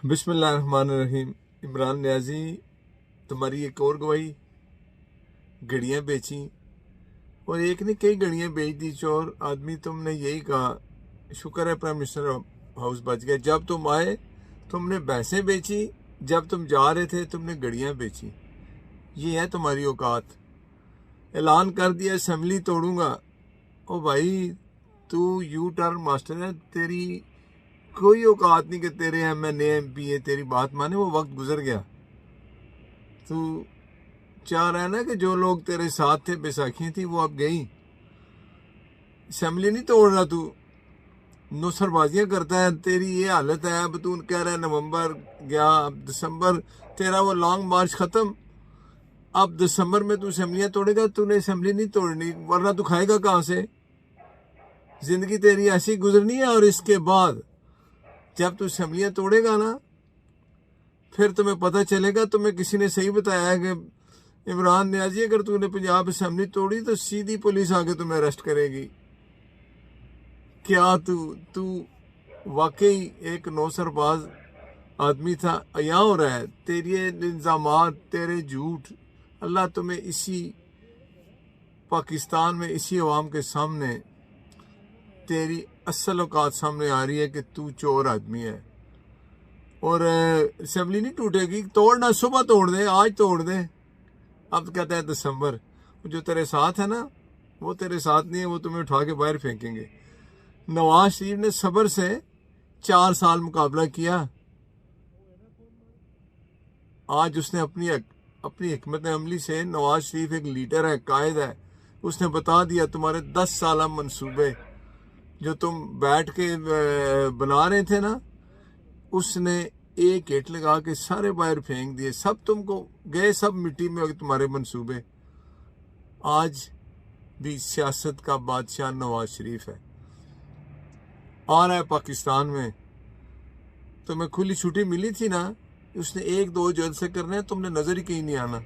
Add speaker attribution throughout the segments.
Speaker 1: बिस्मिल्लाह रहमान रहीम। इमरान न्याजी, तुम्हारी एक और गवाही, घड़ियाँ बेची और एक ने कई घड़ियाँ बेच दी चोर आदमी। तुमने यही कहा, शुक्र है प्राइम मिनिस्टर हाउस बच गया। जब तुम आए तुमने भैंसें बेची, जब तुम जा रहे थे तुमने घड़ियाँ बेची। ये है तुम्हारी औकात। ऐलान कर दिया असेंबली तोड़ूंगा। ओ भाई, तू यू टर्न मास्टर है, तेरी कोई औकात नहीं कि तेरे MNA MP तेरी बात माने। वो वक्त गुजर गया। तू चाह रहा है ना कि जो लोग तेरे साथ थे, बैसाखी थी, वो अब गई। असेंबली नहीं तोड़ रहा, तू नुसरबाजियां करता है। तेरी ये हालत है। अब तू कह रहा है नवंबर गया, अब दिसंबर, तेरा वो लॉन्ग मार्च खत्म। अब दिसंबर में तू असेंबलियां तोड़ेगा। तूने असेंबली नहीं तोड़नी, वरना तू खाएगा कहाँ से? जिंदगी तेरी ऐसी गुजरनी है। और इसके बाद जब तू असेंबलियां तोड़ेगा ना, फिर तुम्हें पता चलेगा। तुम्हें किसी ने सही बताया है कि इमरान न्याजी, अगर तूने पंजाब असेंबली तोड़ी तो सीधी पुलिस आके तुम्हें अरेस्ट करेगी। क्या तू वाकई एक नौसरबाज आदमी था? अया हो रहा है तेरे इल्जामात, तेरे झूठ। अल्लाह तुम्हें इसी पाकिस्तान में, इसी अवाम के सामने तेरी असल औकात सामने आ रही है कि तू चोर आदमी है। और असेंबली नहीं टूटेगी। तोड़ना, सुबह तोड़ दे, आज तोड़ दे। अब कहता है दिसंबर। जो तेरे साथ है ना, वो तेरे साथ नहीं है, वो तुम्हें उठा के बाहर फेंकेंगे। नवाज शरीफ ने सब्र से 4 साल मुकाबला किया। आज उसने अपनी हिकमत अमली से, नवाज शरीफ एक लीडर है, कायद है, उसने बता दिया तुम्हारे 10 साल मंसूबे जो तुम बैठ के बना रहे थे ना, उसने एक हिट लगा के सारे बाहर फेंक दिए। सब तुमको गए, सब मिट्टी में हो गए तुम्हारे मंसूबे। आज भी सियासत का बादशाह नवाज शरीफ है। आ रहा है पाकिस्तान में। तुम्हें खुली छुट्टी मिली थी ना, उसने 1-2 जलसे करने हैं, तुमने नजर ही कहीं नहीं आना।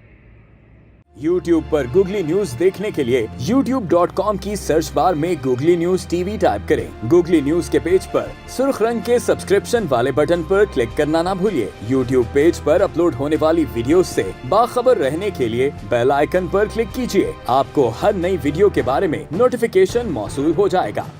Speaker 2: YouTube पर गूगली न्यूज देखने के लिए youtube.com की सर्च बार में गूगली न्यूज TV टाइप करें। गूगली न्यूज के पेज पर सुर्ख रंग के सब्सक्रिप्शन वाले बटन पर क्लिक करना ना भूलिए। YouTube पेज पर अपलोड होने वाली वीडियोस से बाखबर रहने के लिए बेल आइकन पर क्लिक कीजिए। आपको हर नई वीडियो के बारे में नोटिफिकेशन मौसूल हो जाएगा।